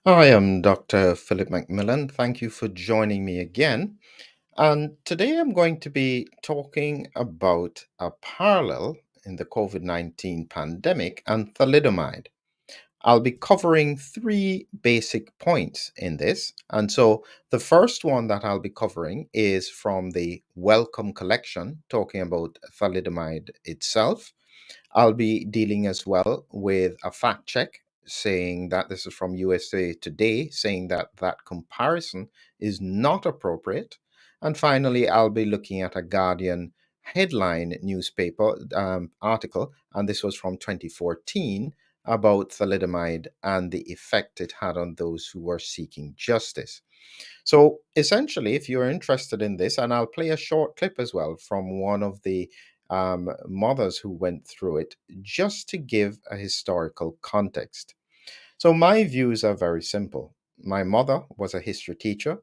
Hi, I'm Dr. Philip McMillan. Thank you for joining me again. And today I'm going to be talking about a parallel in the COVID 19 pandemic and thalidomide. I'll be covering three basic points in this. And so the first one that I'll be covering is from the Wellcome Collection, talking about thalidomide itself. I'll be dealing as well with a fact check saying that this is from USA Today, saying that that comparison is not appropriate. And finally, I'll be looking at a Guardian headline newspaper article, and this was from 2014 about thalidomide and the effect it had on those who were seeking justice. So essentially, if you're interested in this, and I'll play a short clip as well from one of the mothers who went through it, just to give a historical context. So my views are very simple. My mother was a history teacher,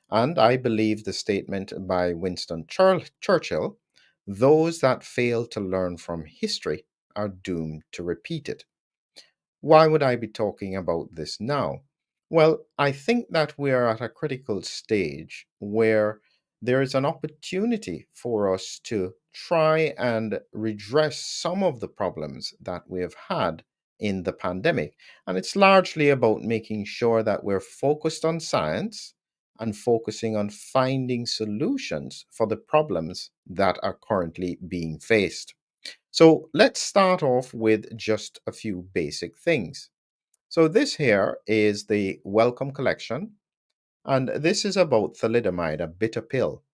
and I believe the statement by Winston Churchill: those that fail to learn from history are doomed to repeat it. Why would I be talking about this now? Well, I think that we're at a critical stage where there is an opportunity for us to try and redress some of the problems that we have had in the pandemic. And it's largely about making sure that we're focused on science and focusing on finding solutions for the problems that are currently being faced. So let's start off with just a few basic things. So this here is the Wellcome Collection, and this is about thalidomide, a bitter pill.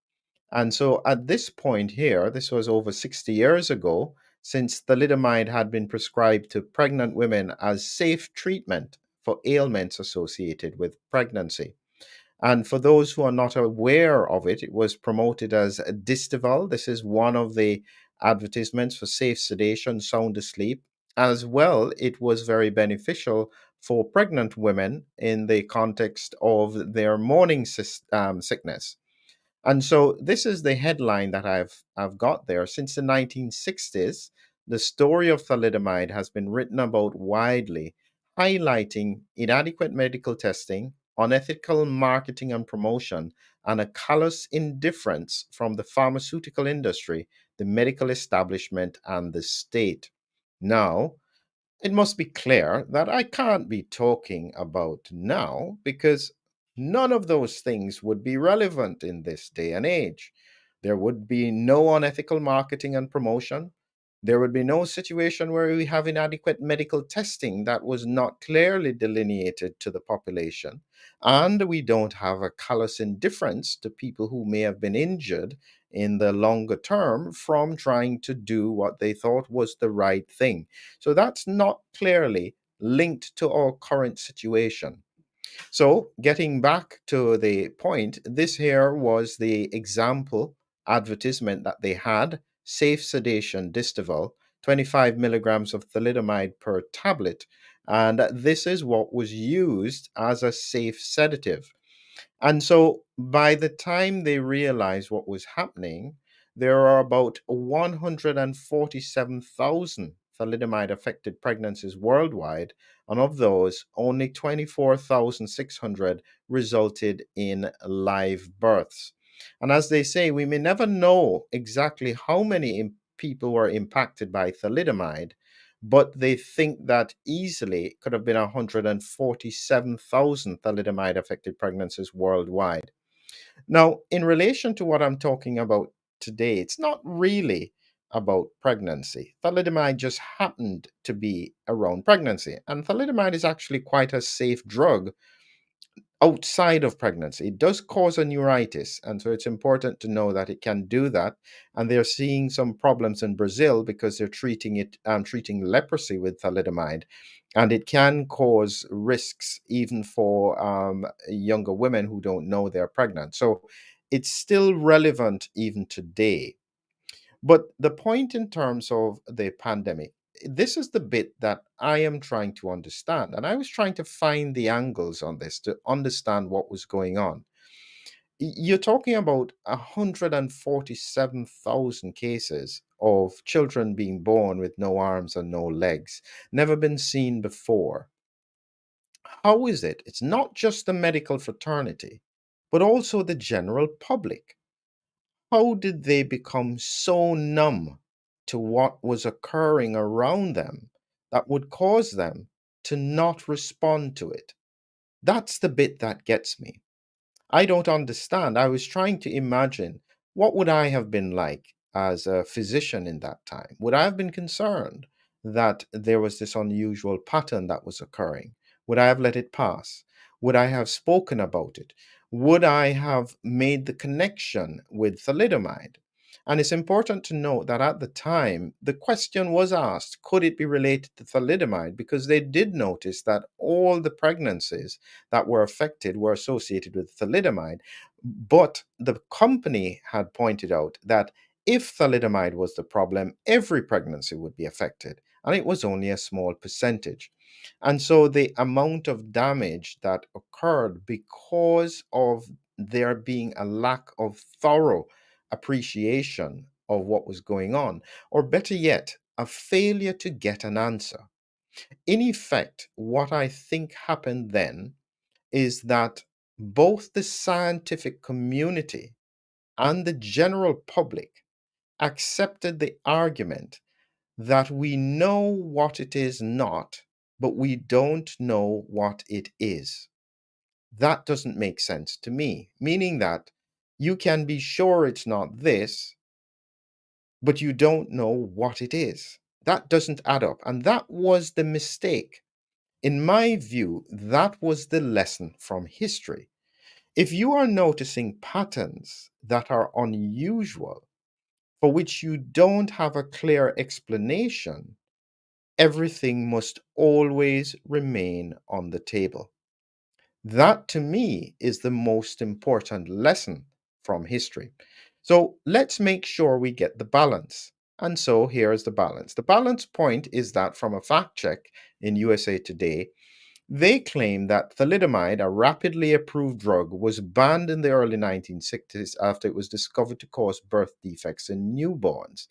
And so at this point here, this was over 60 years ago, since thalidomide had been prescribed to pregnant women as safe treatment for ailments associated with pregnancy. And for those who are not aware of it, it was promoted as Distival. This is one of the advertisements for safe sedation, sound asleep. As well, it was very beneficial for pregnant women in the context of their morning sickness. And so this is the headline that I've got there. Since the 1960s, the story of thalidomide has been written about widely, highlighting inadequate medical testing, unethical marketing and promotion, and a callous indifference from the pharmaceutical industry, the medical establishment, and the state. Now, it must be clear that I can't be talking about now because none of those things would be relevant in this day and age. There would be no unethical marketing and promotion. There would be no situation where we have inadequate medical testing that was not clearly delineated to the population. And we don't have a callous indifference to people who may have been injured in the longer term from trying to do what they thought was the right thing. So that's not clearly linked to our current situation. So, getting back to the point, this here was the example advertisement that they had: safe sedation Distival, 25 milligrams of thalidomide per tablet. And this is what was used as a safe sedative. And so by the time they realized what was happening, there are about 147,000 thalidomide affected pregnancies worldwide. And of those, only 24,600 resulted in live births. And as they say, we may never know exactly how many people were impacted by thalidomide, but they think that easily could have been 147,000 thalidomide affected pregnancies worldwide. Now, in relation to what I'm talking about today, it's not really about pregnancy. Thalidomide just happened to be around pregnancy, and thalidomide is actually quite a safe drug outside of pregnancy. It does cause a neuritis, and so it's important to know that it can do that. And they're seeing some problems in Brazil because they're treating leprosy with thalidomide, and it can cause risks even for younger women who don't know they're pregnant. So it's still relevant even today. But the point in terms of the pandemic, this is the bit that I am trying to understand. And I was trying to find the angles on this to understand what was going on. You're talking about 147,000 cases of children being born with no arms and no legs, never been seen before. How is it? It's not just the medical fraternity, but also the general public. How did they become so numb to what was occurring around them that would cause them to not respond to it? That's the bit that gets me. I don't understand. I was trying to imagine what would I have been like as a physician in that time? Would I have been concerned that there was this unusual pattern that was occurring? Would I have let it pass? Would I have spoken about it? Would I have made the connection with thalidomide? And it's important to note that at the time, the question was asked, could it be related to thalidomide? Because they did notice that all the pregnancies that were affected were associated with thalidomide. But the company had pointed out that if thalidomide was the problem, every pregnancy would be affected, and it was only a small percentage. And so the amount of damage that occurred because of there being a lack of thorough appreciation of what was going on, or better yet, a failure to get an answer. In effect, what I think happened then is that both the scientific community and the general public accepted the argument that we know what it is not, but we don't know what it is. That doesn't make sense to me, meaning that you can be sure it's not this, but you don't know what it is. That doesn't add up. And that was the mistake. In my view, that was the lesson from history. If you are noticing patterns that are unusual, for which you don't have a clear explanation, everything must always remain on the table. That to me is the most important lesson from history. So let's make sure we get the balance. And so here's the balance. The balance point is that from a fact check in USA Today, they claim that thalidomide, a rapidly approved drug, was banned in the early 1960s after it was discovered to cause birth defects in newborns.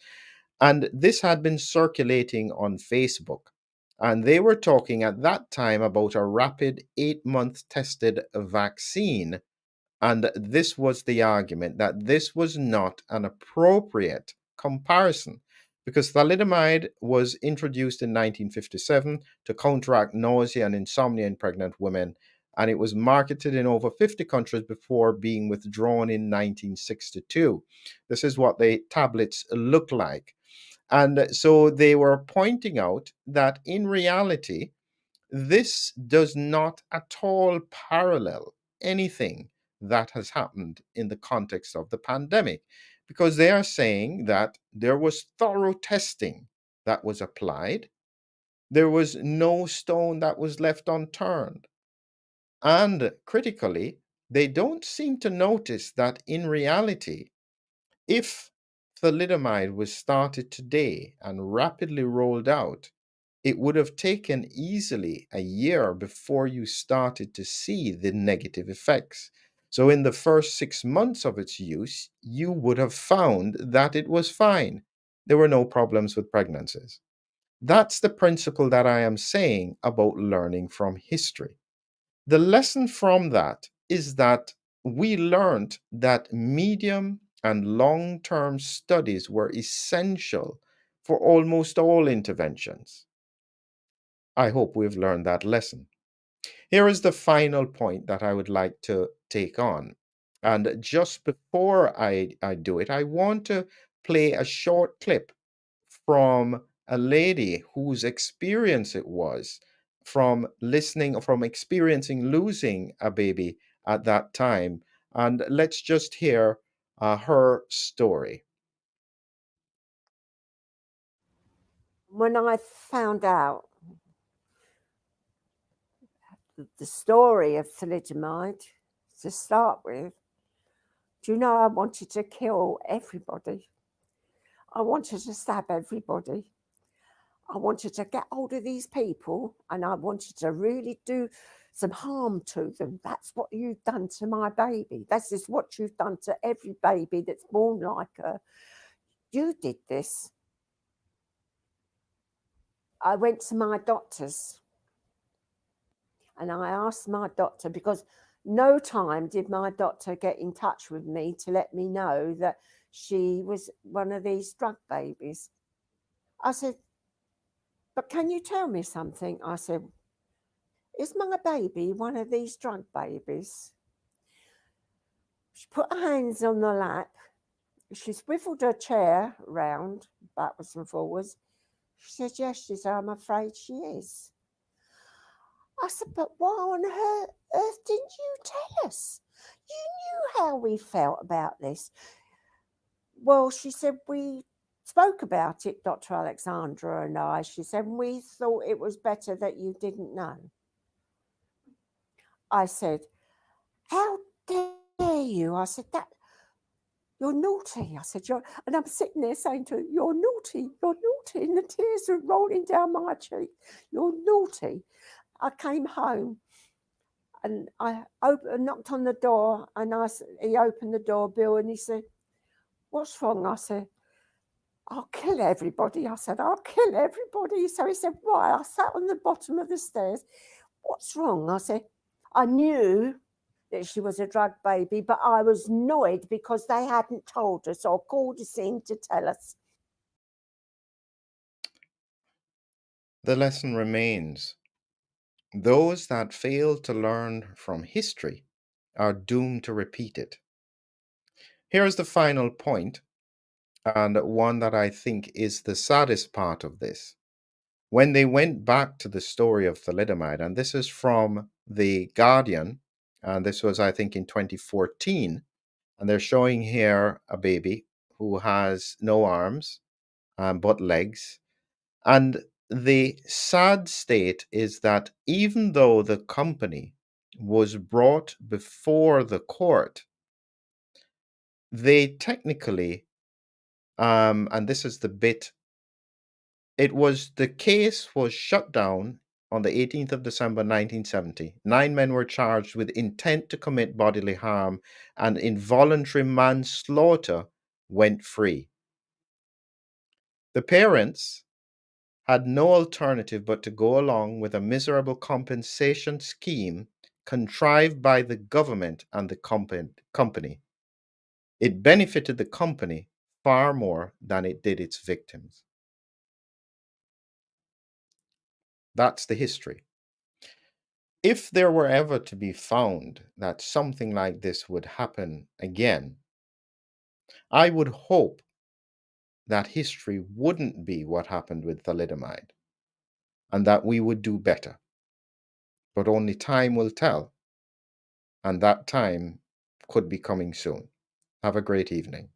And this had been circulating on Facebook. And they were talking at that time about a rapid 8-month tested vaccine. And this was the argument that this was not an appropriate comparison because thalidomide was introduced in 1957 to counteract nausea and insomnia in pregnant women, and it was marketed in over 50 countries before being withdrawn in 1962. This is what the tablets look like. And so they were pointing out that in reality, this does not at all parallel anything that has happened in the context of the pandemic, because they are saying that there was thorough testing that was applied, there was no stone that was left unturned. And critically, they don't seem to notice that in reality, if thalidomide was started today and rapidly rolled out, it would have taken easily a year before you started to see the negative effects. So, in the first 6 months of its use, you would have found that it was fine. There were no problems with pregnancies. That's the principle that I am saying about learning from history. The lesson from that is that we learned that medium and long term studies were essential for almost all interventions. I hope we've learned that lesson. Here is the final point that I would like to take on. And just before I do it, I want to play a short clip from a lady whose experience it was from experiencing losing a baby at that time. And let's just hear her story. When I found out the story of thalidomide to start with, do you know I wanted to kill everybody? I wanted to stab everybody. I wanted to get hold of these people and I wanted to really do some harm to them. That's what you've done to my baby. This is what you've done to every baby that's born like her. You did this. I went to my doctors And I asked my doctor, because no time did my doctor get in touch with me to let me know that she was one of these drug babies. I said, but can you tell me something? I said, is my baby one of these drug babies? She put her hands on the lap. She swiveled her chair round, backwards and forwards. She said, yes, she said, I'm afraid she is. I said, but why on earth didn't you tell us? You knew how we felt about this. Well, she said, we spoke about it, Dr. Alexandra and I. She said, we thought it was better that you didn't know. I said, how dare you? I said, that you're naughty. I said, and I'm sitting there saying to her, you're naughty, and the tears are rolling down my cheek. You're naughty. I came home and I knocked on the door, and he opened the door, Bill, and he said, what's wrong? I said, I'll kill everybody. I said, I'll kill everybody. So he said, why? I sat on the bottom of the stairs. What's wrong? I said, I knew that she was a drug baby, but I was annoyed because they hadn't told us or called us in to tell us. The lesson remains. Those that fail to learn from history are doomed to repeat it. Here's the final point, and one that I think is the saddest part of this. When they went back to the story of thalidomide, and this is from The Guardian, and this was, I think, in 2014, and they're showing here a baby who has no arms but legs. And the sad state is that even though the company was brought before the court, they technically, and this is the bit, the case was shut down on the 18th of December 1970. 9 men were charged with intent to commit bodily harm, and involuntary manslaughter went free. The parents had no alternative but to go along with a miserable compensation scheme contrived by the government and the company. It benefited the company far more than it did its victims. That's the history. If there were ever to be found that something like this would happen again, I would hope that history wouldn't be what happened with thalidomide and that we would do better. But only time will tell, and that time could be coming soon. Have a great evening.